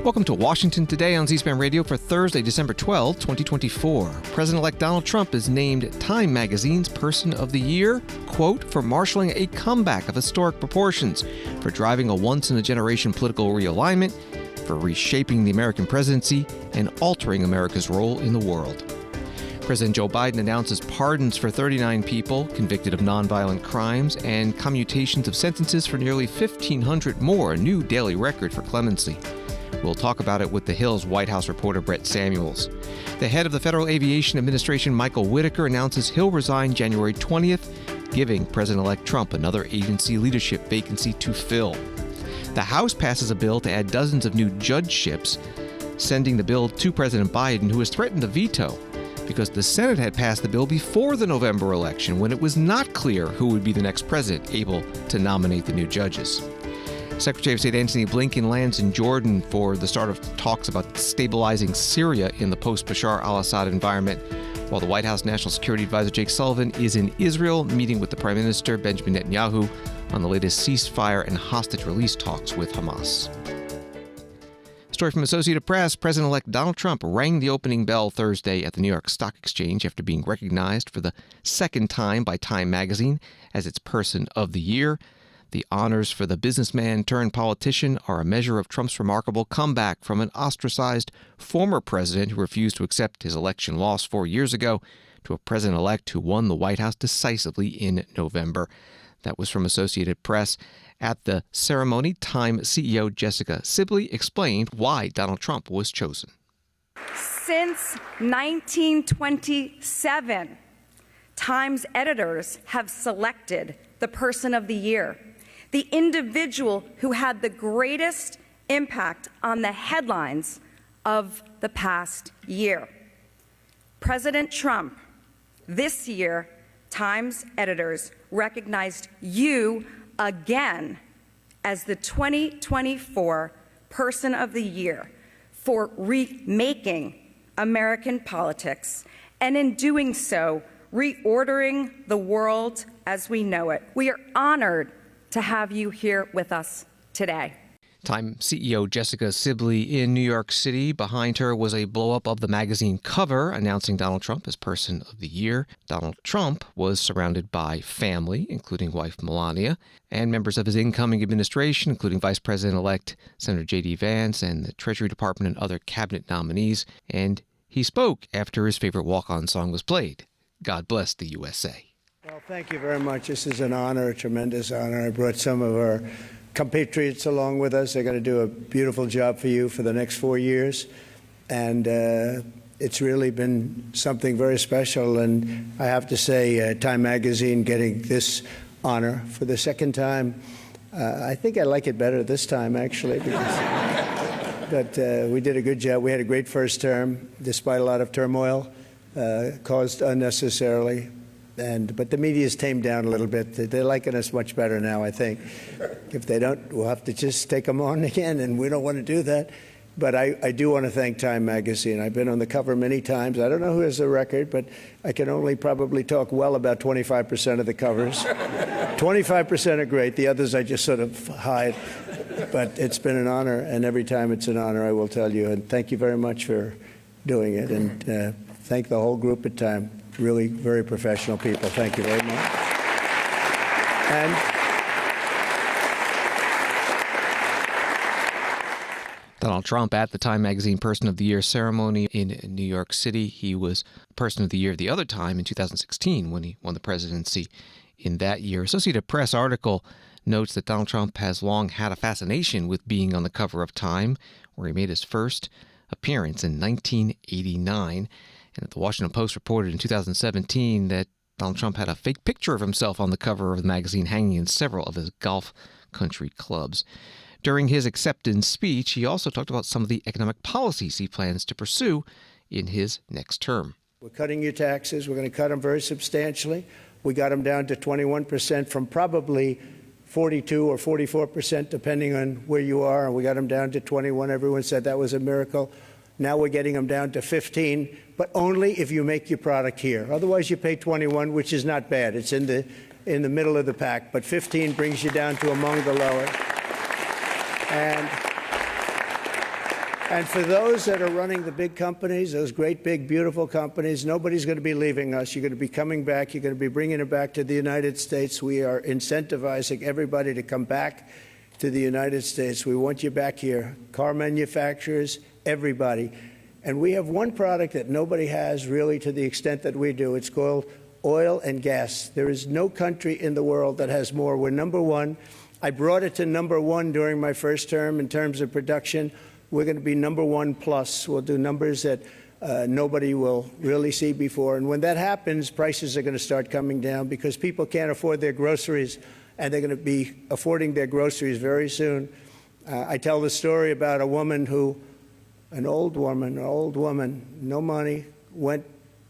Welcome to Washington Today on C-SPAN Radio for Thursday, December 12, 2024. President-elect Donald Trump is named Time Magazine's Person of the Year, quote, for marshaling a comeback of historic proportions, for driving a once-in-a-generation political realignment, for reshaping the American presidency, and altering America's role in the world. President Joe Biden announces pardons for 39 people convicted of nonviolent crimes and commutations of sentences for nearly 1,500 more, a new daily record for clemency. We'll talk about it with The Hill's White House reporter Brett Samuels. The head of the Federal Aviation Administration, Michael Whitaker, announces he'll resign January 20th, giving President-elect Trump another agency leadership vacancy to fill. The House passes a bill to add dozens of new judgeships, sending the bill to President Biden, who has threatened a veto because the Senate had passed the bill before the November election when it was not clear who would be the next president able to nominate the new judges. Secretary of State Antony Blinken lands in Jordan for the start of talks about stabilizing Syria in the post-Bashar al-Assad environment, while the White House National Security Advisor Jake Sullivan is in Israel meeting with the Prime Minister Benjamin Netanyahu on the latest ceasefire and hostage release talks with Hamas. Story from Associated Press, President-elect Donald Trump rang the opening bell Thursday at the New York Stock Exchange after being recognized for the second time by Time Magazine as its Person of the Year. The honors for the businessman-turned-politician are a measure of Trump's remarkable comeback from an ostracized former president who refused to accept his election loss 4 years ago to a president-elect who won the White House decisively in November. That was from Associated Press. At the ceremony, Time CEO Jessica Sibley explained why Donald Trump was chosen. Since 1927, Time's editors have selected the Person of the Year, the individual who had the greatest impact on the headlines of the past year. President Trump, this year, Time's editors recognized you again as the 2024 Person of the Year for remaking American politics, and in doing so, reordering the world as we know it. We are honored to have you here with us today. Time CEO Jessica Sibley in New York City. Behind her was a blow-up of the magazine cover announcing Donald Trump as Person of the Year. Donald Trump was surrounded by family, including wife Melania, and members of his incoming administration, including Vice President-elect Senator J.D. Vance and the Treasury Department and other cabinet nominees. And he spoke after his favorite walk-on song was played, God Bless the USA. Well, thank you very much. This is an honor, a tremendous honor. I brought some of our compatriots along with us. They're going to do a beautiful job for you for the next 4 years. And it's really been something very special. And I have to say, Time Magazine getting this honor for the second time, I think I like it better this time, actually. But we did a good job. We had a great first term, despite a lot of turmoil caused unnecessarily. But the media's tamed down a little bit. They're liking us much better now, I think. If they don't, we'll have to just take them on again, and we don't want to do that. But I do want to thank Time Magazine. I've been on the cover many times. I don't know who has the record, but I can only probably talk well about 25% of the covers. 25% are great. The others I just sort of hide. But it's been an honor, and every time it's an honor, I will tell you. And thank you very much for doing it. And thank the whole group at Time. Really very professional people. Thank you very much. And Donald Trump at the Time Magazine Person of the Year ceremony in New York City. He was Person of the Year the other time in 2016 when he won the presidency in that year. Associated Press article notes that Donald Trump has long had a fascination with being on the cover of Time, where he made his first appearance in 1989. And the Washington Post reported in 2017 that Donald Trump had a fake picture of himself on the cover of the magazine hanging in several of his Gulf country clubs. During his acceptance speech, he also talked about some of the economic policies he plans to pursue in his next term. We're cutting your taxes. We're going to cut them very substantially. We got them down to 21% from probably 42 or 44%, depending on where you are. And we got them down to 21. Everyone said that was a miracle. Now we're getting them down to 15, but only if you make your product here. Otherwise, you pay 21, which is not bad. It's in the middle of the pack, but 15 brings you down to among the lower. And And for those that are running the big companies, those great, big, beautiful companies, nobody's going to be leaving us. You're going to be coming back. You're going to be bringing it back to the United States. We are incentivizing everybody to come back to the United States. We want you back here. Car manufacturers, everybody. And we have one product that nobody has really to the extent that we do. It's called oil and gas. There is no country in the world that has more. We're number one. I brought it to number one during my first term in terms of production. We're going to be number one plus. We'll do numbers that nobody will really see before. And when that happens, prices are going to start coming down because people can't afford their groceries, and they're going to be affording their groceries very soon. I tell the story about a woman who, an old woman, no money, went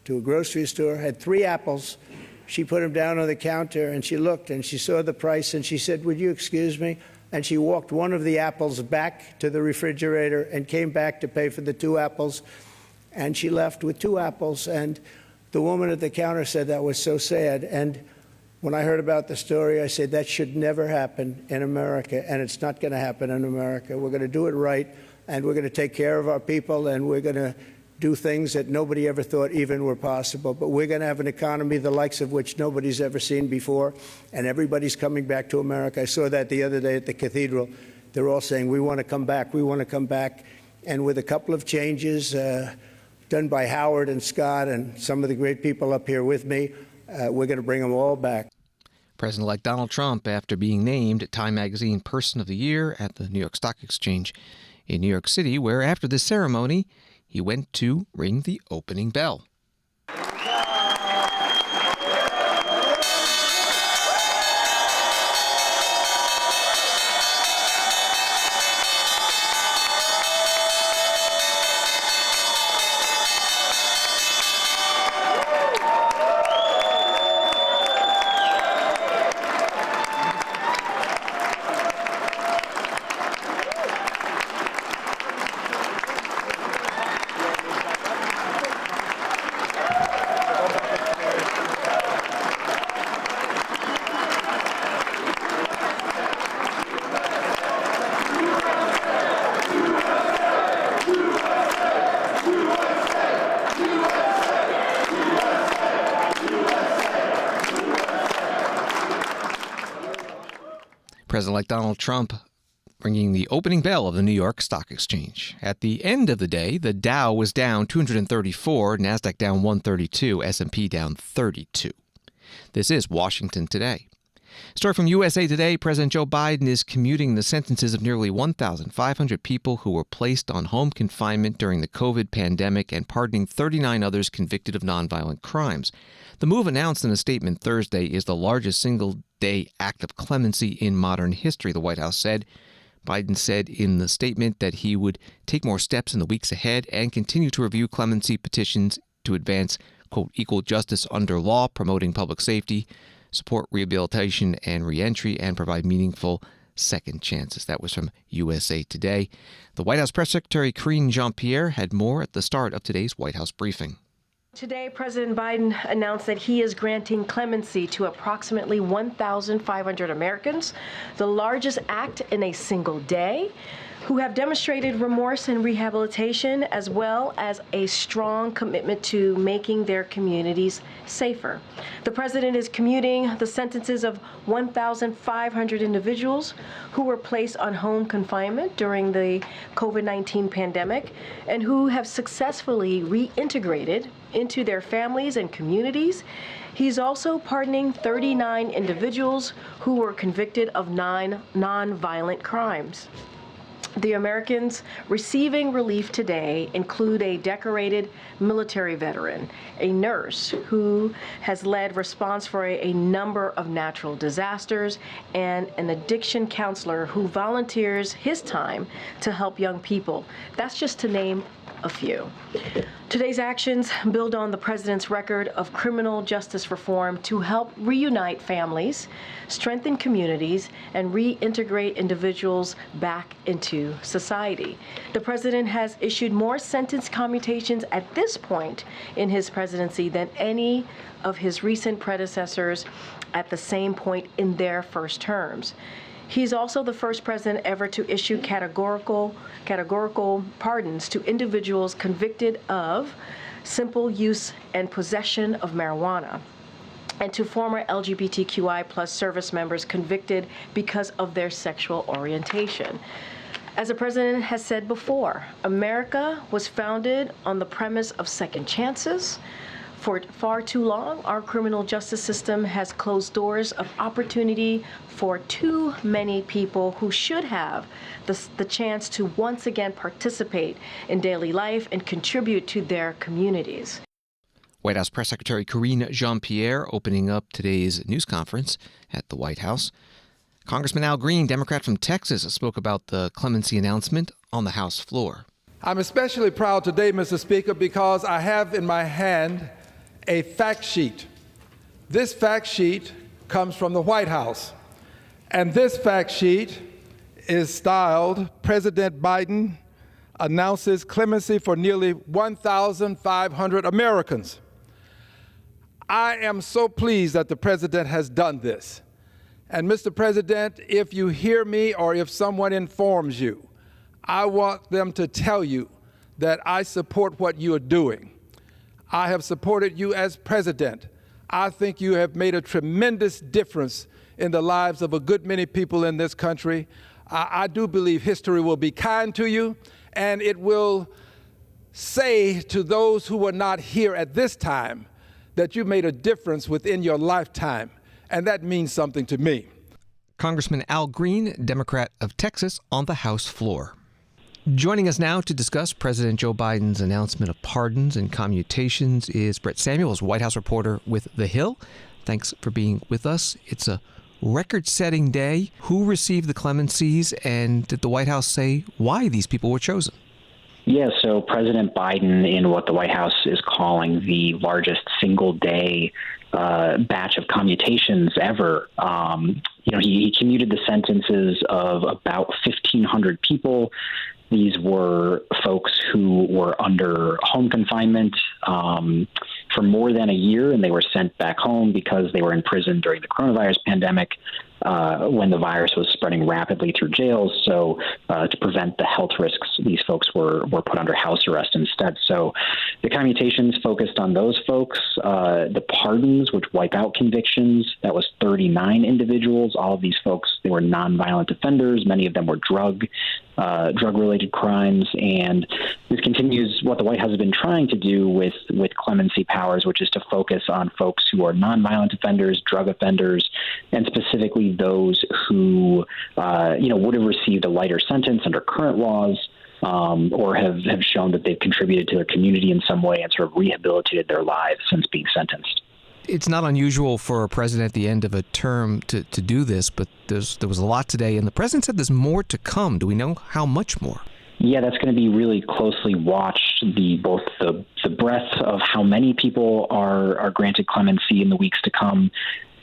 to a grocery store, had 3 apples. She put them down on the counter, and she looked, and she saw the price, and she said, "Would you excuse me?" And she walked one of the apples back to the refrigerator and came back to pay for the 2 apples. And she left with 2 apples. And the woman at the counter said that was so sad. And when I heard about the story, I said that should never happen in America. And it's not going to happen in America. We're going to do it right. And we're going to take care of our people. And we're going to do things that nobody ever thought even were possible. But we're going to have an economy the likes of which nobody's ever seen before, and everybody's coming back to America. I saw that the other day at the cathedral. They're all saying, we want to come back, we want to come back. And with a couple of changes done by Howard and Scott and some of the great people up here with me, we're going to bring them all back. President-elect Donald Trump, after being named Time Magazine Person of the Year at the New York Stock Exchange in New York City, where after the ceremony, he went to ring the opening bell. President-elect Donald Trump ringing the opening bell of the New York Stock Exchange. At the end of the day, the Dow was down 234, NASDAQ down 132, S&P down 32. This is Washington Today. Story from USA Today, President Joe Biden is commuting the sentences of nearly 1,500 people who were placed on home confinement during the COVID pandemic and pardoning 39 others convicted of nonviolent crimes. The move, announced in a statement Thursday, is the largest single-day act of clemency in modern history, the White House said. Biden said in the statement that he would take more steps in the weeks ahead and continue to review clemency petitions to advance, quote, equal justice under law, promoting public safety, support rehabilitation and reentry, and provide meaningful second chances. That was from USA Today. The White House Press Secretary Karine Jean-Pierre had more at the start of today's White House briefing. Today, President Biden announced that he is granting clemency to approximately 1,500 Americans, the largest act in a single day, who have demonstrated remorse and rehabilitation, as well as a strong commitment to making their communities safer. The president is commuting the sentences of 1,500 individuals who were placed on home confinement during the COVID-19 pandemic and who have successfully reintegrated into their families and communities. He's also pardoning 39 individuals who were convicted of 9 nonviolent crimes. The Americans receiving relief today include a decorated military veteran, a nurse who has led response for a number of natural disasters, and an addiction counselor who volunteers his time to help young people. That's just to name a few. Today's actions build on the president's record of criminal justice reform to help reunite families, strengthen communities, and reintegrate individuals back into society. The president has issued more sentence commutations at this point in his presidency than any of his recent predecessors at the same point in their first terms. He's also the first president ever to issue categorical pardons to individuals convicted of simple use and possession of marijuana, and to former LGBTQI plus service members convicted because of their sexual orientation. As the president has said before, America was founded on the premise of second chances. For far too long, our criminal justice system has closed doors of opportunity for too many people who should have the chance to once again participate in daily life and contribute to their communities. White House Press Secretary Karine Jean-Pierre opening up today's news conference at the White House. Congressman Al Green, Democrat from Texas, spoke about the clemency announcement on the House floor. I'm especially proud today, Mr. Speaker, because I have in my hand a fact sheet. This fact sheet comes from the White House, and this fact sheet is styled, President Biden announces clemency for nearly 1,500 Americans. I am so pleased that the president has done this. And Mr. President, if you hear me or if someone informs you, I want them to tell you that I support what you are doing. I have supported you as president. I think you have made a tremendous difference in the lives of a good many people in this country. I do believe history will be kind to you, and it will say to those who were not here at this time that you made a difference within your lifetime, and that means something to me. Congressman Al Green, Democrat of Texas, on the House floor. Joining us now to discuss President Joe Biden's announcement of pardons and commutations is Brett Samuels, White House reporter with The Hill. Thanks for being with us. It's a record-setting day. Who received the clemencies, and did the White House say why these people were chosen? Yeah, so President Biden, in what the White House is calling the largest single-day batch of commutations ever, he commuted the sentences of about 1,500 people. These were folks who were under home confinement for more than a year, and they were sent back home because they were in prison during the coronavirus pandemic when the virus was spreading rapidly through jails. So to prevent the health risks, these folks were put under house arrest instead. So the commutations focused on those folks. The pardons, which wipe out convictions, that was 39 individuals. All of these folks, they were nonviolent offenders. Many of them were drug-related crimes. And this continues what the White House has been trying to do with clemency powers, which is to focus on folks who are nonviolent offenders, drug offenders, and specifically those who, would have received a lighter sentence under current laws, or have shown that they've contributed to their community in some way and sort of rehabilitated their lives since being sentenced. It's not unusual for a president at the end of a term to do this, but there was a lot today, and the president said there's more to come. Do we know how much more? Yeah, that's going to be really closely watched, both the breadth of how many people are granted clemency in the weeks to come,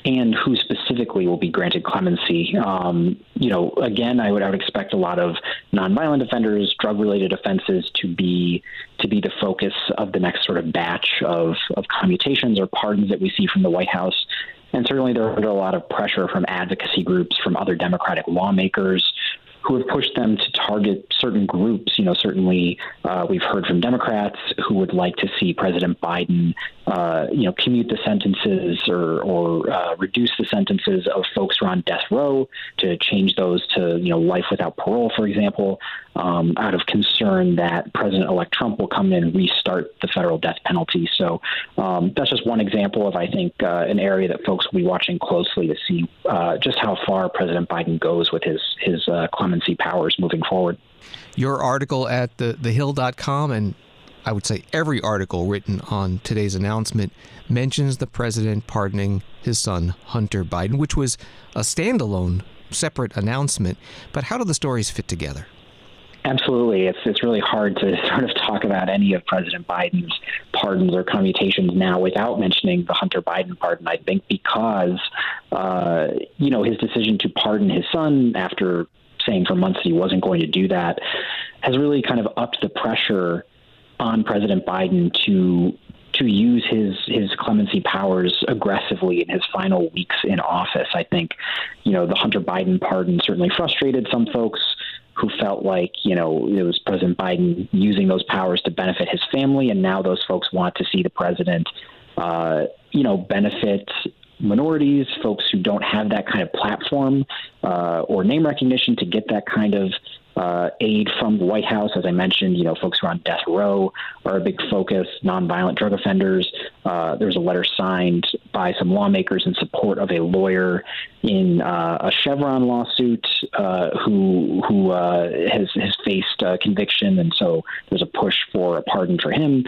and who specifically will be granted clemency. Again, I would expect a lot of nonviolent offenders, drug-related offenses to be the focus of the next sort of batch of commutations or pardons that we see from the White House. And certainly there are a lot of pressure from advocacy groups, from other Democratic lawmakers who have pushed them to target certain groups. Certainly we've heard from Democrats who would like to see President Biden, commute the sentences or reduce the sentences of folks who are on death row, to change those to, life without parole, for example, out of concern that President-elect Trump will come in and restart the federal death penalty. So that's just one example of, I think, an area that folks will be watching closely to see just how far President Biden goes with his clemency powers moving forward. Your article at thehill.com, and I would say every article written on today's announcement, mentions the president pardoning his son, Hunter Biden, which was a standalone, separate announcement. But how do the stories fit together? Absolutely. It's really hard to sort of talk about any of President Biden's pardons or commutations now without mentioning the Hunter Biden pardon, I think, because, his decision to pardon his son after saying for months that he wasn't going to do that has really kind of upped the pressure on President Biden to to use his clemency powers aggressively in his final weeks in office. I think, the Hunter Biden pardon certainly frustrated some folks who felt like, it was President Biden using those powers to benefit his family. And now those folks want to see the president, benefit minorities, folks who don't have that kind of platform or name recognition to get that kind of aid from the White House. As I mentioned, folks who are on death row are a big focus, nonviolent drug offenders. There's a letter signed by some lawmakers in support of a lawyer in a Chevron lawsuit who has faced conviction, and so there's a push for a pardon for him.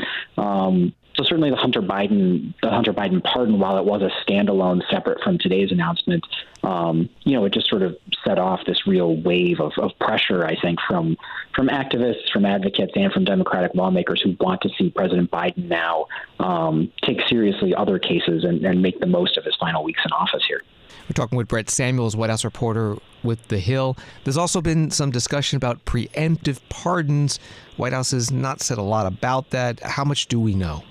So certainly the Hunter Biden pardon, while it was a standalone separate from today's announcement, it just sort of set off this real wave of pressure, I think, from activists, from advocates, and from Democratic lawmakers who want to see President Biden now take seriously other cases and make the most of his final weeks in office here. We're talking with Brett Samuels, White House reporter with The Hill. There's also been some discussion about preemptive pardons. White House has not said a lot about that. How much do we know?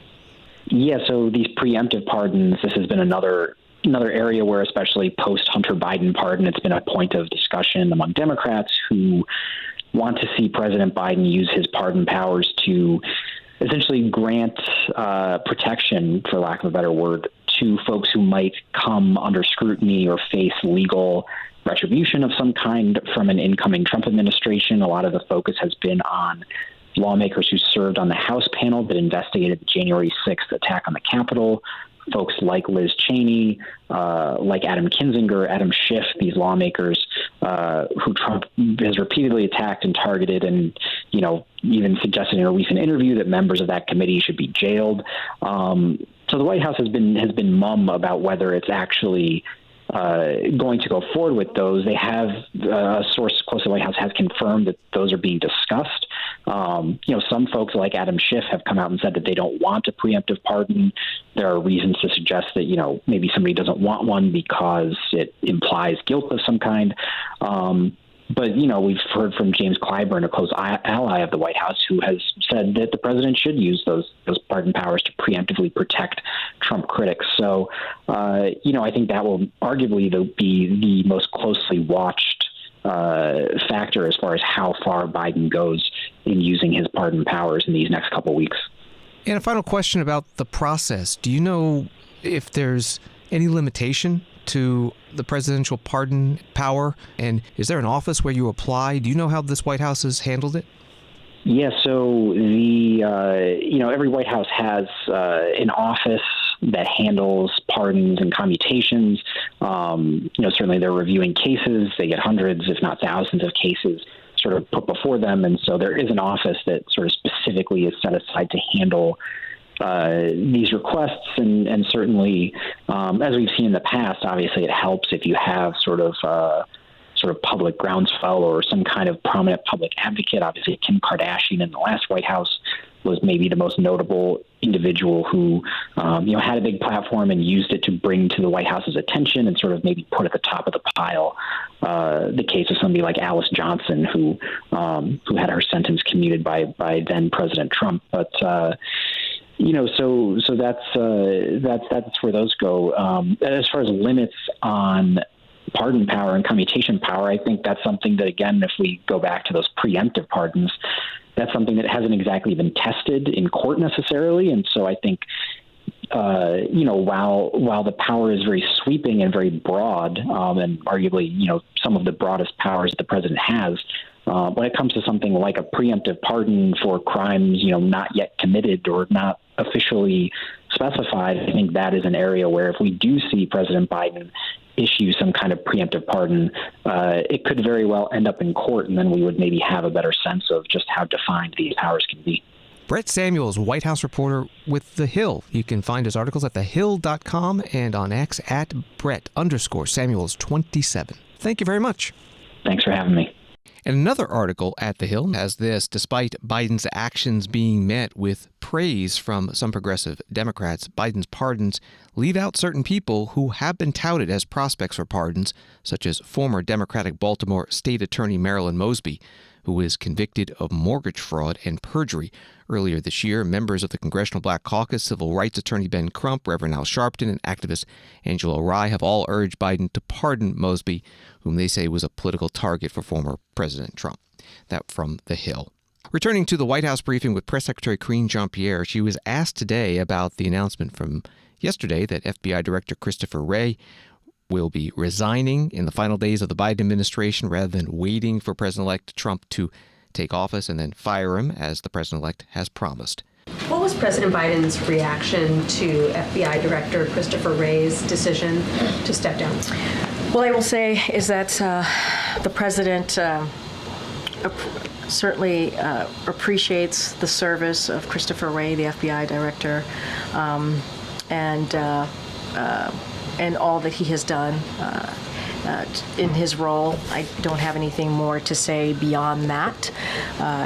Yeah, so these preemptive pardons, this has been another area where, especially post-Hunter Biden pardon, it's been a point of discussion among Democrats who want to see President Biden use his pardon powers to essentially grant protection, for lack of a better word, to folks who might come under scrutiny or face legal retribution of some kind from an incoming Trump administration. A lot of the focus has been on lawmakers who served on the House panel that investigated the January 6th attack on the Capitol, folks like Liz Cheney, like Adam Kinzinger, Adam Schiff, these lawmakers who Trump has repeatedly attacked and targeted, and even suggested in a recent interview that members of that committee should be jailed. So the White House has been mum about whether it's actually going to go forward with those. They have a source close to the White House has confirmed that those are being discussed. Some folks like Adam Schiff have come out and said that they don't want a preemptive pardon. There are reasons to suggest that, maybe somebody doesn't want one because it implies guilt of some kind. But, we've heard from James Clyburn, a close ally of the White House, who has said that the president should use those pardon powers to preemptively protect Trump critics. So, I think that will arguably be the most closely watched factor as far as how far Biden goes in using his pardon powers in these next couple weeks. And a final question about the process. Do you know if there's any limitation to the presidential pardon power? And is there an office where you apply? Do you know how this White House has handled it? Yeah, so the every White House has an office that handles pardons and commutations. Certainly they're reviewing cases. They get hundreds, if not thousands, of cases sort of put before them, and so there is an office that sort of specifically is set aside to handle these requests, and certainly, as we've seen in the past, obviously it helps if you have sort of public groundswell or some kind of prominent public advocate. Obviously, Kim Kardashian in the last White House was maybe the most notable individual who, had a big platform and used it to bring to the White House's attention and sort of maybe put at the top of the pile the case of somebody like Alice Johnson, who had her sentence commuted by then President Trump. But so that's where those go. As far as limits on pardon power and commutation power, I think that's something that, again, if we go back to those preemptive pardons, that's something that hasn't exactly been tested in court necessarily. And so I think, while the power is very sweeping and very broad, and arguably, some of the broadest powers the president has, when it comes to something like a preemptive pardon for crimes, not yet committed or not officially specified, I think that is an area where if we do see President Biden issue some kind of preemptive pardon, it could very well end up in court, and then we would maybe have a better sense of just how defined these powers can be. Brett Samuels, White House reporter with The Hill. You can find his articles at thehill.com and on X at Brett_Samuels27. Thank you very much. Thanks for having me. And another article at The Hill has this: despite Biden's actions being met with praise from some progressive Democrats, Biden's pardons leave out certain people who have been touted as prospects for pardons, such as former Democratic Baltimore State Attorney Marilyn Mosby. who is convicted of mortgage fraud and perjury. Earlier this year, members of the Congressional Black Caucus, civil rights attorney Ben Crump, Reverend Al Sharpton, and activist Angela Rye have all urged Biden to pardon Mosby, whom they say was a political target for former President Trump. That from The Hill. Returning to the White House briefing with Press Secretary Karine Jean-Pierre, she was asked today about the announcement from yesterday that FBI Director Christopher Wray will be resigning in the final days of the Biden administration rather than waiting for President-elect Trump to take office and then fire him, as the President-elect has promised. What was President Biden's reaction to FBI Director Christopher Wray's decision to step down? Well, I will say is that the President certainly appreciates the service of Christopher Wray, the FBI Director, and all that he has done in his role. I don't have anything more to say beyond that.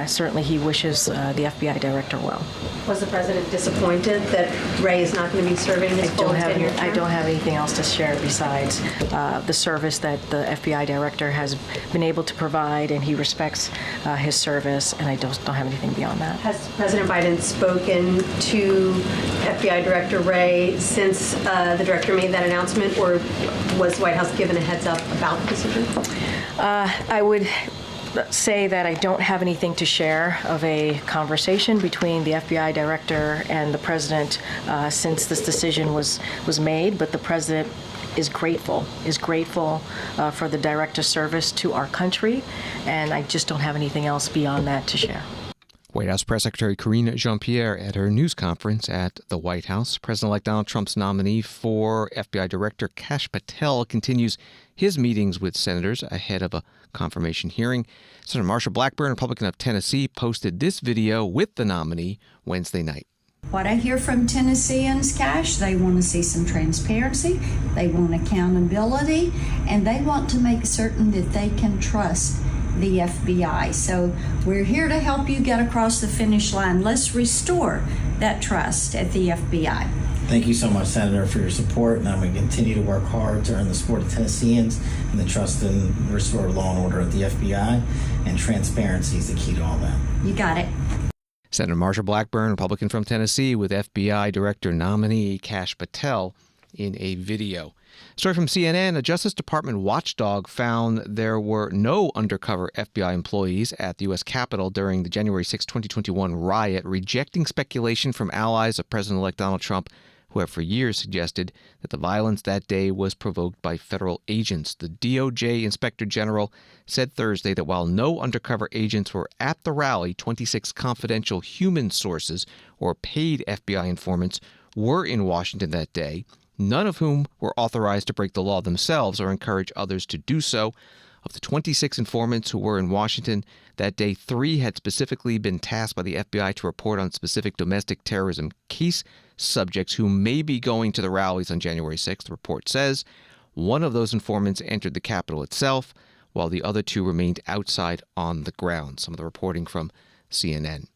Certainly he wishes the FBI Director well. Was the President disappointed that Wray is not going to be serving his full tenure term? I don't have anything else to share besides the service that the FBI Director has been able to provide, and he respects his service, and I don't have anything beyond that. Has President Biden spoken to FBI Director Wray since the Director made that announcement, or was the White House given a heads up about the decision? I would say that I don't have anything to share of a conversation between the FBI Director and the President since this decision was made, but the President is grateful for the Director's service to our country, and I just don't have anything else beyond that to share. White House Press Secretary Karine Jean-Pierre at her news conference at the White House. President-elect Donald Trump's nominee for FBI Director Kash Patel continues his meetings with senators ahead of a confirmation hearing. Senator Marsha Blackburn, Republican of Tennessee, posted this video with the nominee Wednesday night. What I hear from Tennesseans, Cash, they want to see some transparency, they want accountability, and they want to make certain that they can trust the FBI. So we're here to help you get across the finish line. Let's restore that trust at the FBI. Thank you so much, Senator, for your support, and I'm going to continue to work hard to earn the support of Tennesseans and the trust and restore law and order at the FBI, and transparency is the key to all that. You got it. Senator Marsha Blackburn, Republican from Tennessee, with FBI Director nominee Kash Patel in a video. Story from CNN, a Justice Department watchdog found there were no undercover FBI employees at the U.S. Capitol during the January 6, 2021 riot, rejecting speculation from allies of President-elect Donald Trump, who have for years suggested that the violence that day was provoked by federal agents. The DOJ Inspector General said Thursday that while no undercover agents were at the rally, 26 confidential human sources, or paid FBI informants, were in Washington that day, none of whom were authorized to break the law themselves or encourage others to do so. Of the 26 informants who were in Washington that day, 3 had specifically been tasked by the FBI to report on specific domestic terrorism case subjects who may be going to the rallies on January 6th, the report says. One of those informants entered the Capitol itself, while the other 2 remained outside on the ground. Some of the reporting from CNN.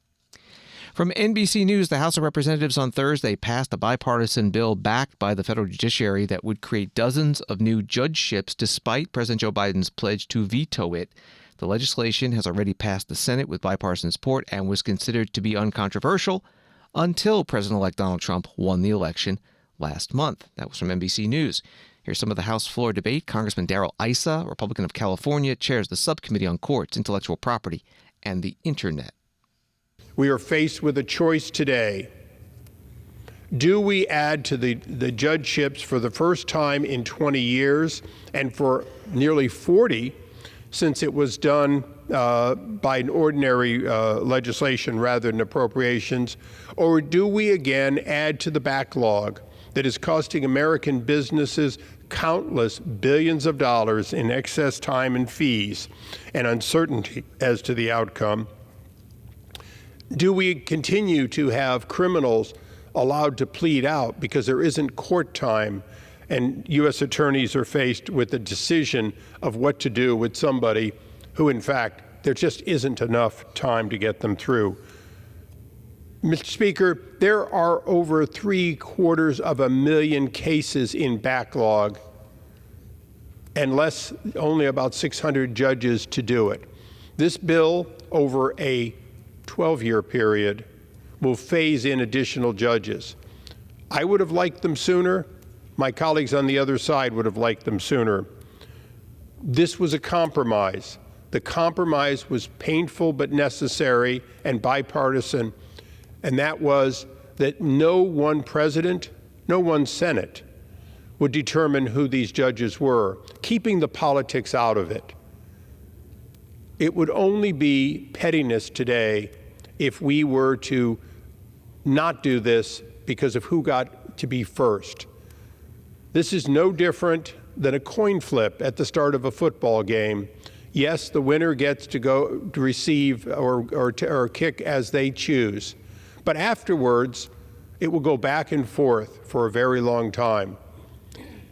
From NBC News, the House of Representatives on Thursday passed a bipartisan bill backed by the federal judiciary that would create dozens of new judgeships despite President Joe Biden's pledge to veto it. The legislation has already passed the Senate with bipartisan support and was considered to be uncontroversial until President-elect Donald Trump won the election last month. That was from NBC News. Here's some of the House floor debate. Congressman Darrell Issa, Republican of California, chairs the subcommittee on courts, intellectual property, and the Internet. We are faced with a choice today. Do we add to the judgeships for the first time in 20 years and for nearly 40 since it was done by an ordinary legislation rather than appropriations? Or do we again add to the backlog that is costing American businesses countless billions of dollars in excess time and fees and uncertainty as to the outcome? Do we continue to have criminals allowed to plead out because there isn't court time and U.S. attorneys are faced with the decision of what to do with somebody who, in fact, there just isn't enough time to get them through? Mr. Speaker, there are over 750,000 cases in backlog and only about 600 judges to do it. This bill, over a 12-year period, will phase in additional judges. I would have liked them sooner. My colleagues on the other side would have liked them sooner. This was a compromise. The compromise was painful but necessary and bipartisan, and that was that no one president, no one Senate would determine who these judges were, keeping the politics out of it. It would only be pettiness today if we were to not do this because of who got to be first. This is no different than a coin flip at the start of a football game. Yes, the winner gets to go to receive or kick as they choose. But afterwards, it will go back and forth for a very long time.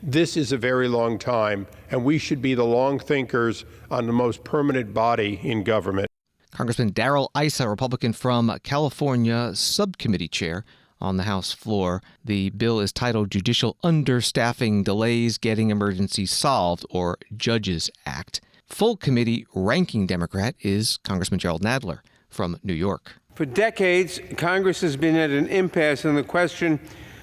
This is a very long time, and we should be the long thinkers on the most permanent body in government. Congressman Darrell Issa, Republican from California, subcommittee chair on the House floor. The bill is titled Judicial Understaffing Delays Getting Emergencies Solved, or Judges Act. Full committee ranking Democrat is Congressman Gerald Nadler from New York. For decades, Congress has been at an impasse on the question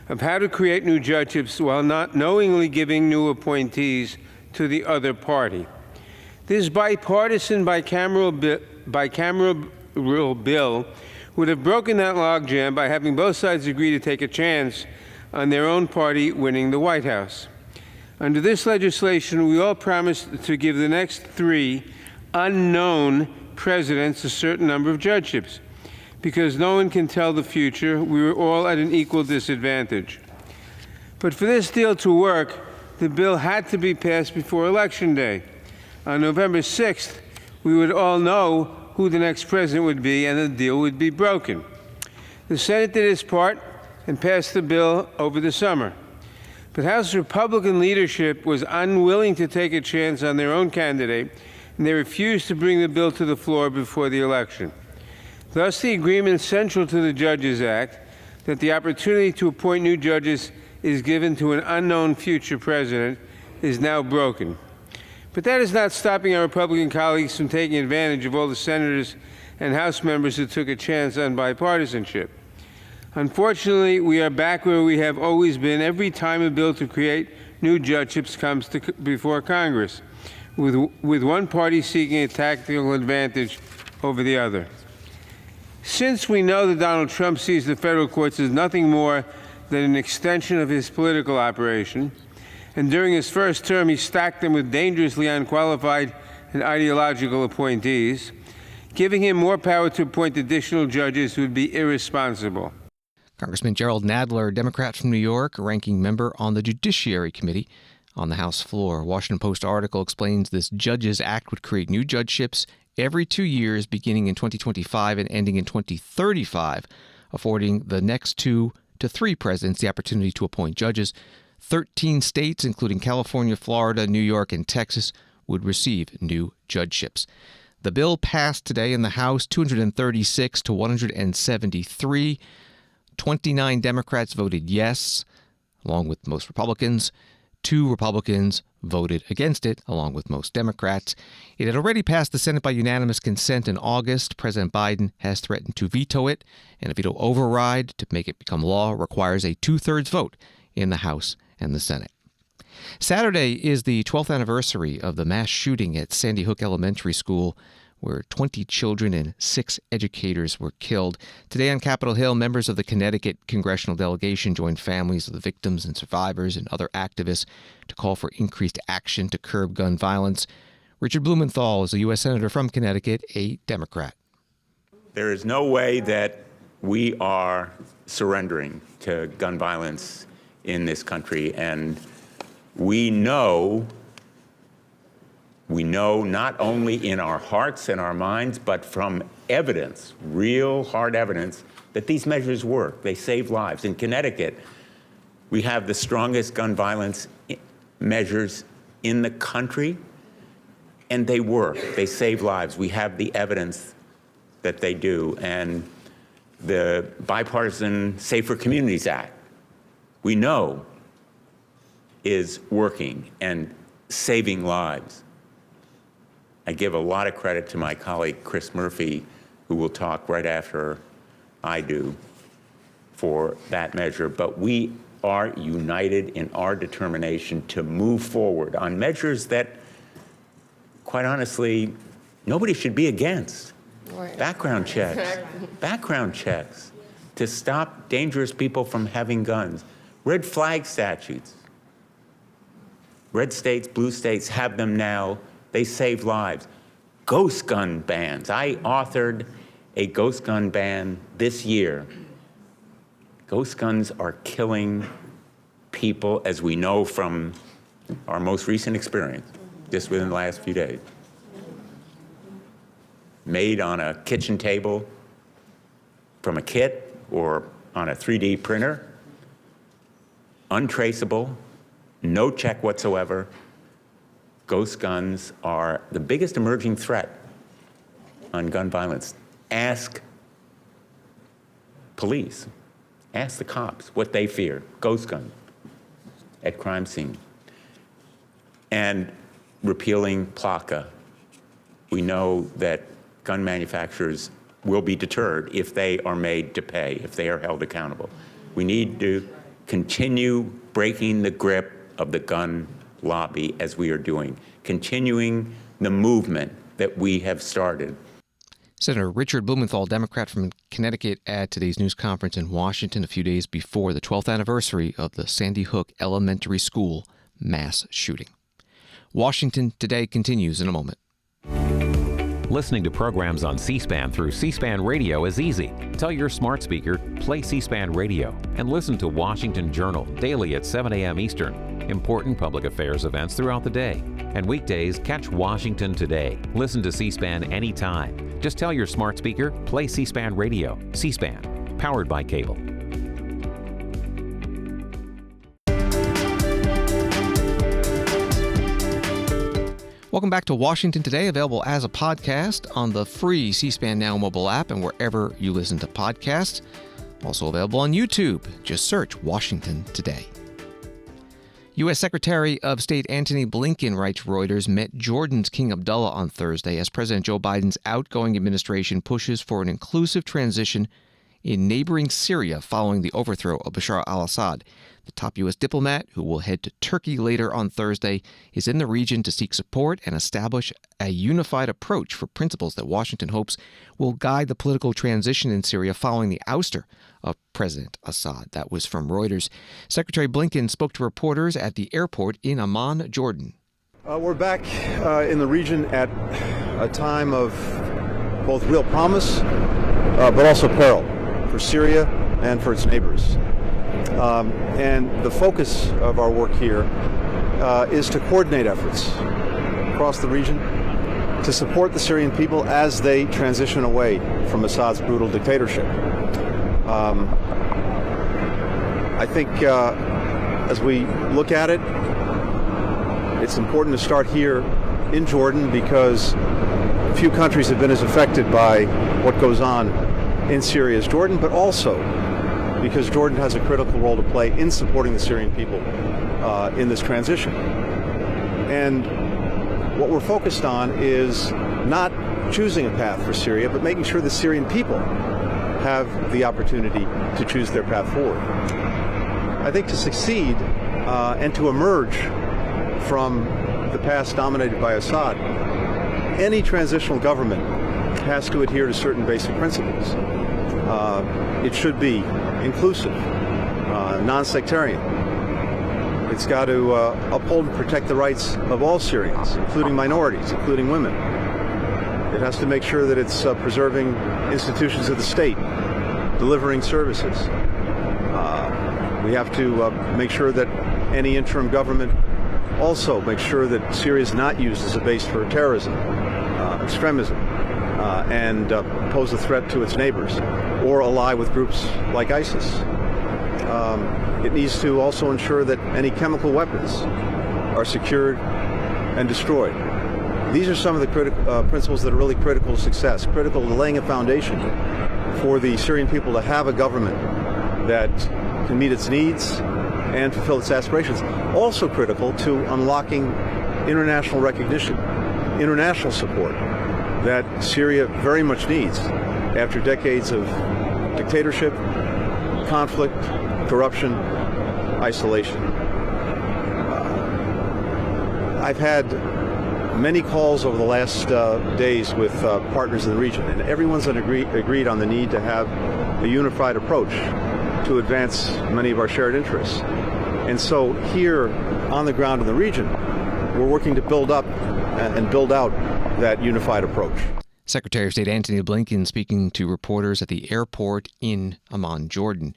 of how to create new judgeships while not knowingly giving new appointees to the other party. This bipartisan bicameral bill would have broken that logjam by having both sides agree to take a chance on their own party winning the White House. Under this legislation, we all promised to give the next 3 unknown presidents a certain number of judgeships. Because no one can tell the future, we were all at an equal disadvantage. But for this deal to work, the bill had to be passed before Election Day. On November 6th, we would all know who the next president would be, and the deal would be broken. The Senate did its part and passed the bill over the summer. But House Republican leadership was unwilling to take a chance on their own candidate, and they refused to bring the bill to the floor before the election. Thus, the agreement central to the Judges Act, that the opportunity to appoint new judges is given to an unknown future president, is now broken. But that is not stopping our Republican colleagues from taking advantage of all the senators and House members who took a chance on bipartisanship. Unfortunately, we are back where we have always been every time a bill to create new judgeships comes before Congress, with one party seeking a tactical advantage over the other. Since we know that Donald Trump sees the federal courts as nothing more than an extension of his political operation, and during his first term he stacked them with dangerously unqualified and ideological appointees, giving him more power to appoint additional judges would be irresponsible. Congressman Gerald Nadler, Democrat from New York, ranking member on the Judiciary Committee on the House floor. A Washington Post article explains this Judges Act would create new judgeships every 2 years, beginning in 2025 and ending in 2035, affording the next 2 to 3 presidents the opportunity to appoint judges. 13 states, including California, Florida, New York, and Texas, would receive new judgeships. The bill passed today in the House, 236 to 173. 29 Democrats voted yes, along with most Republicans. 2 Republicans voted against it, along with most Democrats. It had already passed the Senate by unanimous consent in August. President Biden has threatened to veto it, and a veto override to make it become law requires a 2/3 vote in the House and the Senate. Saturday is the 12th anniversary of the mass shooting at Sandy Hook Elementary School, where 20 children and 6 educators were killed. Today on Capitol Hill, members of the Connecticut congressional delegation joined families of the victims and survivors and other activists to call for increased action to curb gun violence. Richard Blumenthal is a U.S. Senator from Connecticut, a Democrat. There is no way that we are surrendering to gun violence in this country, and we know not only in our hearts and our minds, but from evidence, real hard evidence, that these measures work. They save lives. In Connecticut, we have the strongest gun violence measures in the country, and they work. They save lives. We have the evidence that they do. And the bipartisan Safer Communities Act, we know, is working and saving lives. I give a lot of credit to my colleague, Chris Murphy, who will talk right after I do, for that measure. But we are united in our determination to move forward on measures that, quite honestly, nobody should be against. Right. Background checks to stop dangerous people from having guns. Red flag statutes. Red states, blue states have them now. They save lives. Ghost gun bans. I authored a ghost gun ban this year. Ghost guns are killing people, as we know from our most recent experience, just within the last few days. Made on a kitchen table from a kit or on a 3D printer, untraceable, no check whatsoever. Ghost guns are the biggest emerging threat on gun violence. Ask police, ask the cops what they fear, ghost gun at crime scene. And repealing PLACA. We know that gun manufacturers will be deterred if they are made to pay, if they are held accountable. We need to continue breaking the grip of the gun lobby as we are doing, continuing the movement that we have started. Senator Richard Blumenthal, Democrat from Connecticut, at today's news conference in Washington a few days before the 12th anniversary of the Sandy Hook Elementary School mass shooting. Washington Today continues in a moment. Listening to programs on C-SPAN through C-SPAN Radio is easy. Tell your smart speaker, play C-SPAN Radio, and listen to Washington Journal daily at 7 a.m. Eastern. Important public affairs events throughout the day. And weekdays, catch Washington Today. Listen to C-SPAN anytime. Just tell your smart speaker, play C-SPAN Radio. C-SPAN, powered by cable. Welcome back to Washington Today, available as a podcast on the free C-SPAN Now mobile app and wherever you listen to podcasts. Also available on YouTube. Just search Washington Today. U.S. Secretary of State Antony Blinken, writes Reuters, met Jordan's King Abdullah on Thursday as President Joe Biden's outgoing administration pushes for an inclusive transition in neighboring Syria following the overthrow of Bashar al-Assad. The top U.S. diplomat, who will head to Turkey later on Thursday, is in the region to seek support and establish a unified approach for principles that Washington hopes will guide the political transition in Syria following the ouster of President Assad. That was from Reuters. Secretary Blinken spoke to reporters at the airport in Amman, Jordan. We're back in the region at a time of both real promise, but also peril for Syria and for its neighbors. And the focus of our work here is to coordinate efforts across the region to support the Syrian people as they transition away from Assad's brutal dictatorship. I think as we look at it, it's important to start here in Jordan because few countries have been as affected by what goes on in Syria as Jordan, but also because Jordan has a critical role to play in supporting the Syrian people in this transition. And what we're focused on is not choosing a path for Syria, but making sure the Syrian people have the opportunity to choose their path forward. I think to succeed and to emerge from the past dominated by Assad, any transitional government has to adhere to certain basic principles. It should be inclusive, non-sectarian. It's got to uphold and protect the rights of all Syrians, including minorities, including women. It has to make sure that it's preserving institutions of the state, delivering services. We have to make sure that any interim government also makes sure that Syria is not used as a base for terrorism, extremism, and pose a threat to its neighbors, or ally with groups like ISIS. It needs to also ensure that any chemical weapons are secured and destroyed. These are some of the principles that are really critical to success, critical to laying a foundation for the Syrian people to have a government that can meet its needs and fulfill its aspirations. Also critical to unlocking international recognition international support that Syria very much needs after decades of dictatorship, conflict, corruption, isolation. I've had many calls over the last days with partners in the region, and everyone's agreed on the need to have a unified approach to advance many of our shared interests. And so here on the ground in the region, we're working to build up and build out that unified approach. Secretary of State Antony Blinken speaking to reporters at the airport in Amman, Jordan.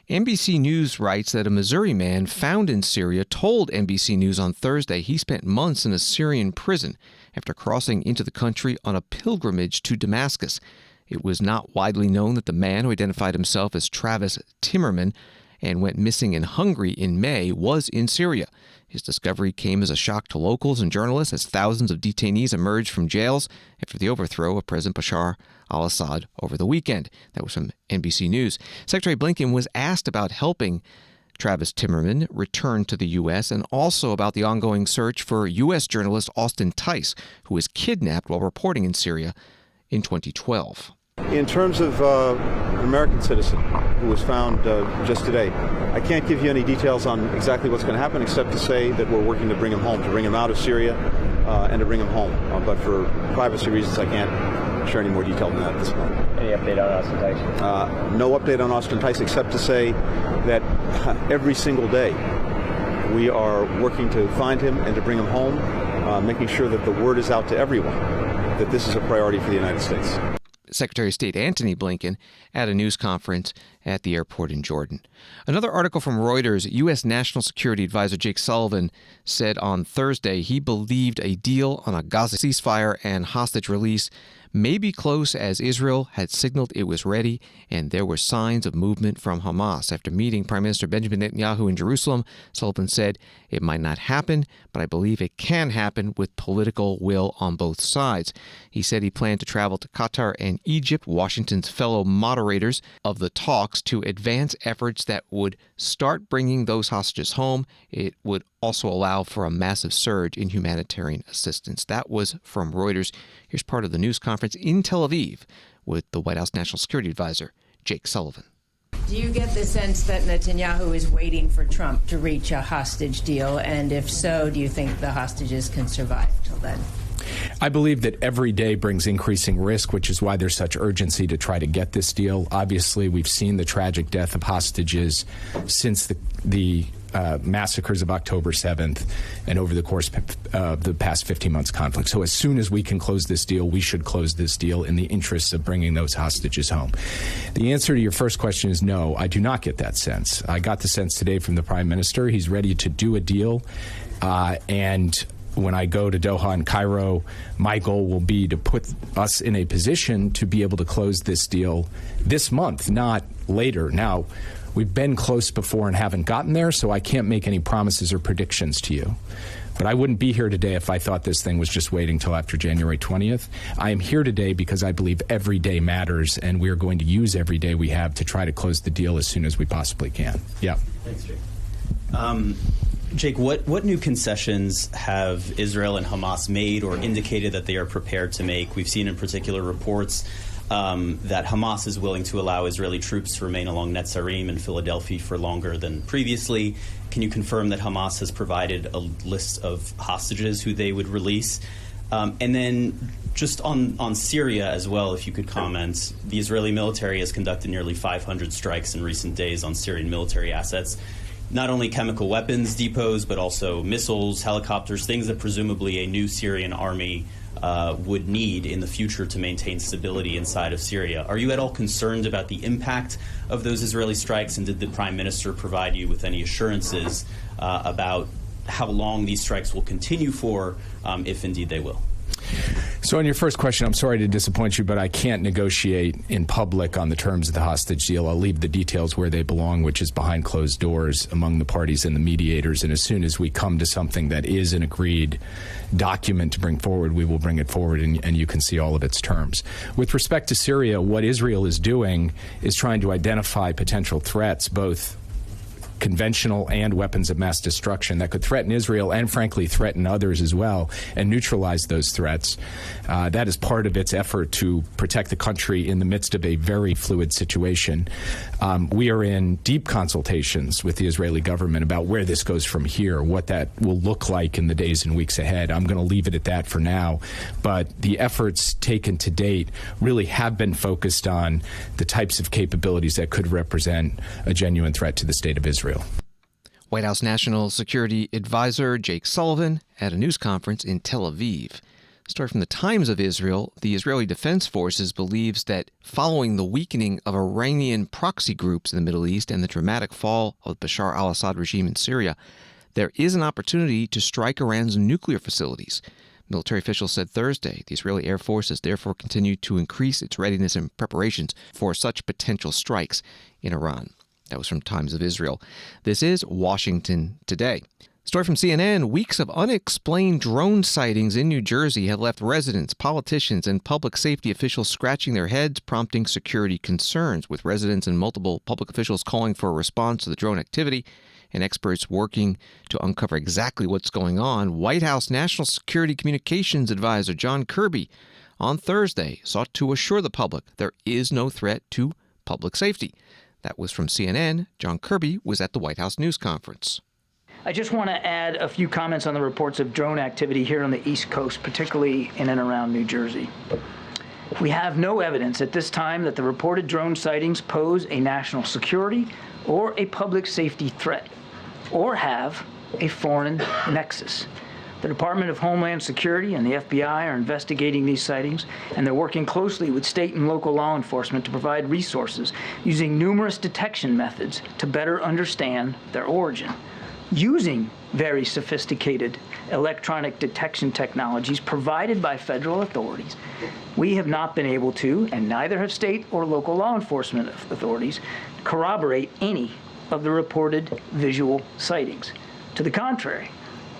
NBC News writes that a Missouri man found in Syria told NBC News on Thursday he spent months in a Syrian prison after crossing into the country on a pilgrimage to Damascus. It was not widely known that the man, who identified himself as Travis Timmerman and went missing in Hungary in May, was in Syria. His discovery came as a shock to locals and journalists as thousands of detainees emerged from jails after the overthrow of President Bashar al-Assad over the weekend. That was from NBC News. Secretary Blinken was asked about helping Travis Timmerman return to the U.S. and also about the ongoing search for U.S. journalist Austin Tice, who was kidnapped while reporting in Syria in 2012. In terms of an American citizen who was found just today, I can't give you any details on exactly what's going to happen except to say that we're working to bring him home, to bring him out of Syria and to bring him home. But for privacy reasons, I can't share any more detail than that at this point. Any update on Austin Tice? No update on Austin Tice except to say that every single day we are working to find him and to bring him home, making sure that the word is out to everyone that this is a priority for the United States. Secretary of State Antony Blinken at a news conference at the airport in Jordan. Another article from Reuters, U.S. National Security Advisor Jake Sullivan said on Thursday he believed a deal on a Gaza ceasefire and hostage release may be close, as Israel had signaled it was ready, and there were signs of movement from Hamas. After meeting Prime Minister Benjamin Netanyahu in Jerusalem, Sullivan said, "It might not happen, but I believe it can happen with political will on both sides." He said he planned to travel to Qatar and Egypt, Washington's fellow moderators of the talks, to advance efforts that would start bringing those hostages home. It would also allow for a massive surge in humanitarian assistance. That was from Reuters. Here's part of the news conference in Tel Aviv with the White House National Security Advisor, Jake Sullivan. Do you get the sense that Netanyahu is waiting for Trump to reach a hostage deal? And if so, do you think the hostages can survive till then? I believe that every day brings increasing risk, which is why there's such urgency to try to get this deal. Obviously, we've seen the tragic death of hostages since the massacres of October 7th and over the course of the past 15 months conflict. So as soon as we can close this deal, we should close this deal in the interests of bringing those hostages home. The answer to your first question is no, I do not get that sense. I got the sense today from the Prime Minister he's ready to do a deal, and when I go to Doha and Cairo, my goal will be to put us in a position to be able to close this deal this month, not later. Now, we've been close before and haven't gotten there, so I can't make any promises or predictions to you. But I wouldn't be here today if I thought this thing was just waiting till after January 20th. I am here today because I believe every day matters, and we are going to use every day we have to try to close the deal as soon as we possibly can. Yeah. Thanks, Jake. Jake, what new concessions have Israel and Hamas made or indicated that they are prepared to make? We've seen in particular reports that Hamas is willing to allow Israeli troops to remain along Netzarim and Philadelphia for longer than previously. Can you confirm that Hamas has provided a list of hostages who they would release? And then just on Syria as well, if you could comment, the Israeli military has conducted nearly 500 strikes in recent days on Syrian military assets. Not only chemical weapons depots, but also missiles, helicopters, things that presumably a new Syrian army would need in the future to maintain stability inside of Syria. Are you at all concerned about the impact of those Israeli strikes, and did the Prime Minister provide you with any assurances about how long these strikes will continue for, if indeed they will? So on your first question, I'm sorry to disappoint you, but I can't negotiate in public on the terms of the hostage deal. I'll leave the details where they belong, which is behind closed doors among the parties and the mediators. And as soon as we come to something that is an agreed document to bring forward, we will bring it forward, and you can see all of its terms. With respect to Syria, what Israel is doing is trying to identify potential threats, both conventional and weapons of mass destruction that could threaten Israel and, frankly, threaten others as well, and neutralize those threats. That is part of its effort to protect the country in the midst of a very fluid situation. We are in deep consultations with the Israeli government about where this goes from here, what that will look like in the days and weeks ahead. I'm going to leave it at that for now. But the efforts taken to date really have been focused on the types of capabilities that could represent a genuine threat to the state of Israel. White House National Security Advisor Jake Sullivan at a news conference in Tel Aviv. Story from the Times of Israel. The Israeli Defense Forces believes that following the weakening of Iranian proxy groups in the Middle East and the dramatic fall of the Bashar al-Assad regime in Syria, there is an opportunity to strike Iran's nuclear facilities. Military officials said Thursday the Israeli Air Force has therefore continued to increase its readiness and preparations for such potential strikes in Iran. That was from Times of Israel. This is Washington Today. Story from CNN. Weeks of unexplained drone sightings in New Jersey have left residents, politicians, and public safety officials scratching their heads, prompting security concerns, with residents and multiple public officials calling for a response to the drone activity and experts working to uncover exactly what's going on. White House National Security Communications Advisor John Kirby on Thursday sought to assure the public there is no threat to public safety. That was from CNN. John Kirby was at the White House news conference. I just want to add a few comments on the reports of drone activity here on the East Coast, particularly in and around New Jersey. We have no evidence at this time that the reported drone sightings pose a national security or a public safety threat, or have a foreign nexus. The Department of Homeland Security and the FBI are investigating these sightings, and they're working closely with state and local law enforcement to provide resources using numerous detection methods to better understand their origin. Using very sophisticated electronic detection technologies provided by federal authorities, we have not been able to, and neither have state or local law enforcement authorities, corroborate any of the reported visual sightings. To the contrary,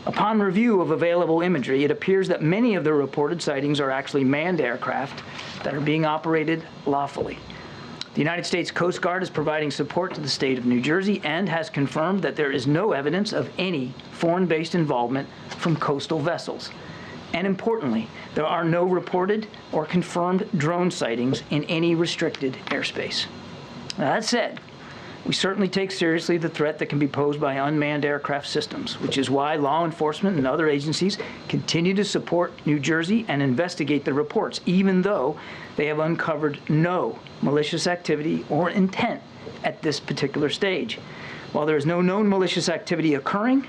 upon review of available imagery, it appears that many of the reported sightings are actually manned aircraft that are being operated lawfully. The United States Coast Guard is providing support to the state of New Jersey and has confirmed that there is no evidence of any foreign-based involvement from coastal vessels. And importantly, there are no reported or confirmed drone sightings in any restricted airspace. Now, that said, we certainly take seriously the threat that can be posed by unmanned aircraft systems, which is why law enforcement and other agencies continue to support New Jersey and investigate the reports, even though they have uncovered no malicious activity or intent at this particular stage. While there is no known malicious activity occurring,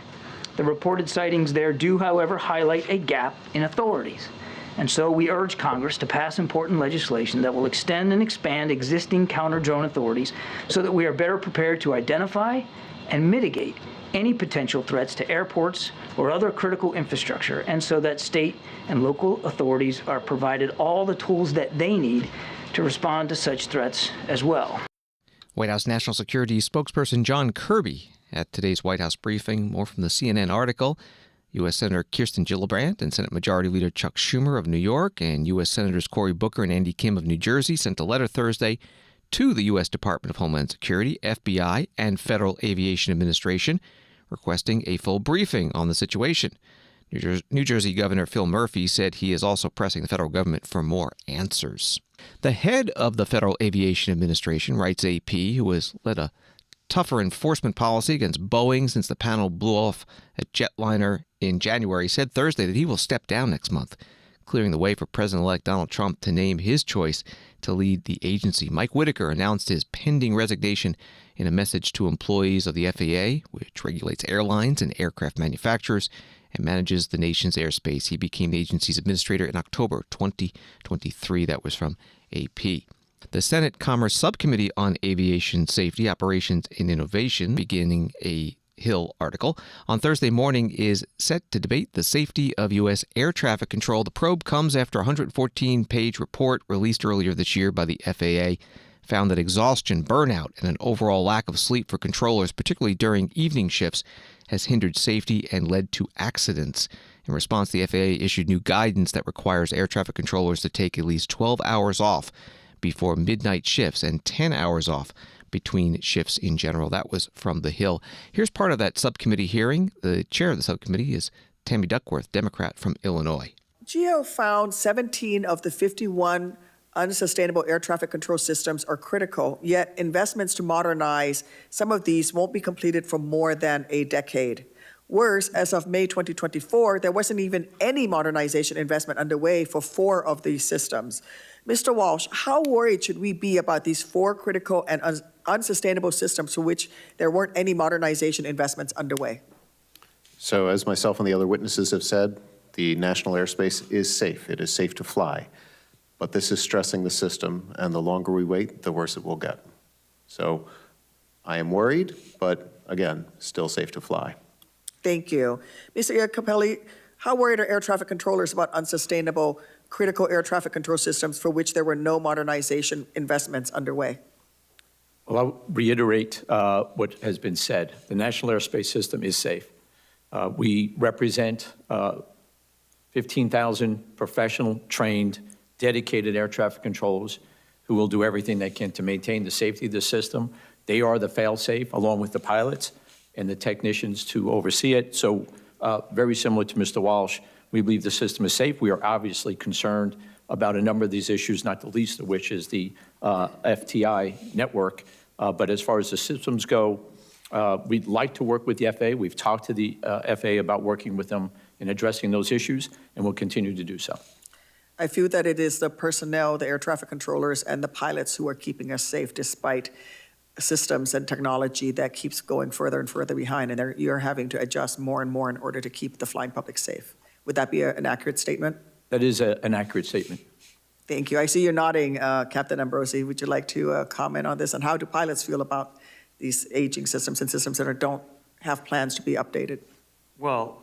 the reported sightings there do, however, highlight a gap in authorities. And so we urge Congress to pass important legislation that will extend and expand existing counter-drone authorities so that we are better prepared to identify and mitigate any potential threats to airports or other critical infrastructure, and so that state and local authorities are provided all the tools that they need to respond to such threats as well. White House National Security spokesperson John Kirby at today's White House briefing. More from the CNN article. U.S. Senator Kirsten Gillibrand and Senate Majority Leader Chuck Schumer of New York and U.S. Senators Cory Booker and Andy Kim of New Jersey sent a letter Thursday to the U.S. Department of Homeland Security, FBI, and Federal Aviation Administration requesting a full briefing on the situation. New Jersey Governor Phil Murphy said he is also pressing the federal government for more answers. The head of the Federal Aviation Administration, writes AP, who has led a tougher enforcement policy against Boeing since the panel blew off a jetliner in January, said Thursday that he will step down next month, clearing the way for President-elect Donald Trump to name his choice to lead the agency. Mike Whitaker announced his pending resignation in a message to employees of the FAA, which regulates airlines and aircraft manufacturers and manages the nation's airspace. He became the agency's administrator in October 2023. That was from AP. The Senate Commerce Subcommittee on Aviation Safety, Operations, and Innovation, beginning a Hill article, on Thursday morning is set to debate the safety of U.S. air traffic control. The probe comes after a 114-page report released earlier this year by the FAA found that exhaustion, burnout, and an overall lack of sleep for controllers, particularly during evening shifts, has hindered safety and led to accidents. In response, the FAA issued new guidance that requires air traffic controllers to take at least 12 hours off before midnight shifts and 10 hours off between shifts in general. That was from The Hill. Here's part of that subcommittee hearing. The chair of the subcommittee is Tammy Duckworth, Democrat from Illinois. GAO found 17 of the 51 unsustainable air traffic control systems are critical, yet investments to modernize some of these won't be completed for more than a decade. Worse, as of May 2024, there wasn't even any modernization investment underway for 4 of these systems. Mr. Walsh, how worried should we be about these 4 critical and unsustainable systems for which there weren't any modernization investments underway? So as myself and the other witnesses have said, the national airspace is safe. It is safe to fly. But this is stressing the system, and the longer we wait, the worse it will get. So I am worried, but again, still safe to fly. Thank you. Mr. Capelli, how worried are air traffic controllers about unsustainable critical air traffic control systems for which there were no modernization investments underway? Well, I'll reiterate what has been said. The national airspace system is safe. We represent 15,000 professional, trained, dedicated air traffic controllers who will do everything they can to maintain the safety of the system. They are the fail-safe, along with the pilots and the technicians to oversee it. So very similar to Mr. Walsh, we believe the system is safe. We are obviously concerned about a number of these issues, not the least of which is the FTI network. But as far as the systems go, we'd like to work with the FAA. We've talked to the FAA about working with them in addressing those issues, and we'll continue to do so. I feel that it is the personnel, the air traffic controllers, and the pilots who are keeping us safe despite systems and technology that keeps going further and further behind, and you're having to adjust more and more in order to keep the flying public safe. Would that be an accurate statement? That is an accurate statement. Thank you. I see you're nodding, Captain Ambrosi. Would you like to comment on this? And how do pilots feel about these aging systems and systems that don't have plans to be updated? Well,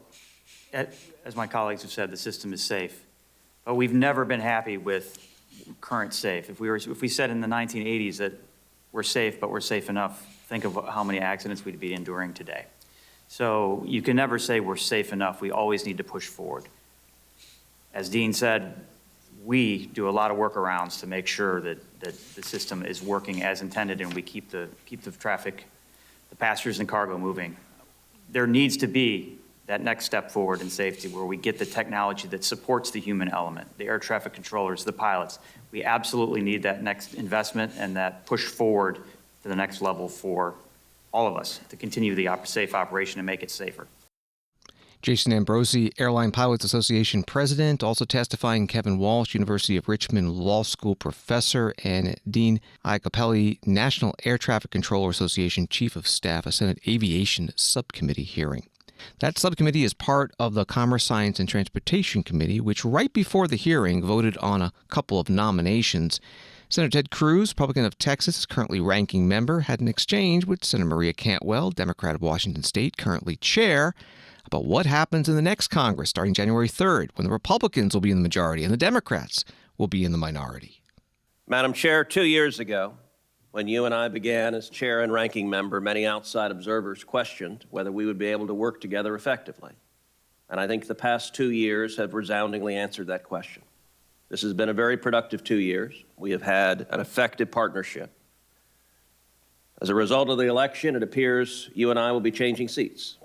as my colleagues have said, the system is safe. But we've never been happy with current safe. If we said in the 1980s that we're safe, but we're safe enough, think of how many accidents we'd be enduring today. So you can never say we're safe enough. We always need to push forward. As Dean said, we do a lot of workarounds to make sure that the system is working as intended and we keep the traffic, the passengers and cargo moving. There needs to be that next step forward in safety where we get the technology that supports the human element, the air traffic controllers, the pilots. We absolutely need that next investment and that push forward to the next level for all of us to continue the safe operation and make it safer. Jason Ambrosi, Airline Pilots Association President, also testifying Kevin Walsh, University of Richmond Law School Professor, and Dean Capelli, National Air Traffic Controller Association Chief of Staff, a Senate Aviation Subcommittee hearing. That subcommittee is part of the Commerce, Science, and Transportation Committee, which right before the hearing voted on a couple of nominations. Senator Ted Cruz, Republican of Texas, currently ranking member, had an exchange with Senator Maria Cantwell, Democrat of Washington State, currently chair, about what happens in the next Congress starting January 3rd, when the Republicans will be in the majority and the Democrats will be in the minority. Madam Chair, 2 years ago, when you and I began as chair and ranking member, many outside observers questioned whether we would be able to work together effectively. And I think the past 2 years have resoundingly answered that question. This has been a very productive 2 years. We have had an effective partnership. As a result of the election, it appears you and I will be changing seats.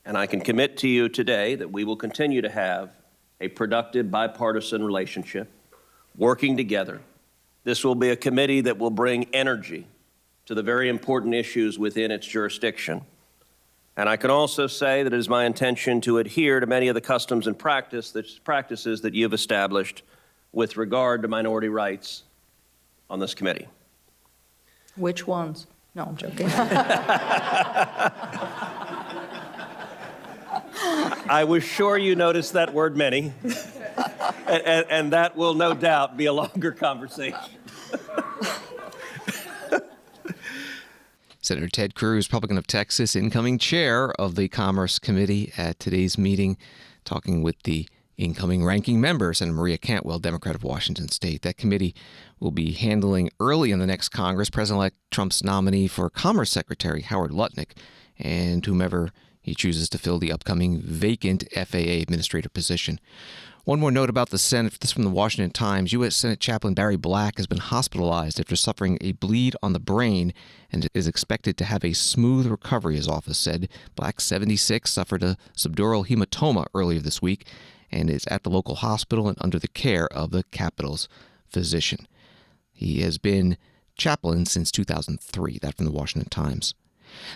And I can commit to you today that we will continue to have a productive bipartisan relationship, working together. This will be a committee that will bring energy to the very important issues within its jurisdiction. And I can also say that it is my intention to adhere to many of the customs and practices that you've established with regard to minority rights on this committee. Which ones? No, I'm joking. I was sure you noticed that word many, and that will no doubt be a longer conversation. Senator Ted Cruz, Republican of Texas, incoming chair of the Commerce Committee at today's meeting, talking with the incoming ranking member, Senator Maria Cantwell, Democrat of Washington State. That committee will be handling early in the next Congress President-elect Trump's nominee for Commerce Secretary, Howard Lutnick, and whomever he chooses to fill the upcoming vacant FAA Administrator position. One more note about the Senate. This from the Washington Times. U.S. Senate Chaplain Barry Black has been hospitalized after suffering a bleed on the brain and is expected to have a smooth recovery, his office said. Black, 76, suffered a subdural hematoma earlier this week and is at the local hospital and under the care of the Capitol's physician. He has been chaplain since 2003. That from the Washington Times.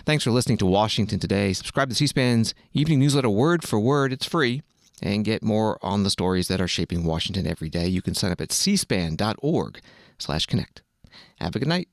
Thanks for listening to Washington Today. Subscribe to C-SPAN's evening newsletter word for word. It's free. And get more on the stories that are shaping Washington every day. You can sign up at cspan.org/connect. Have a good night.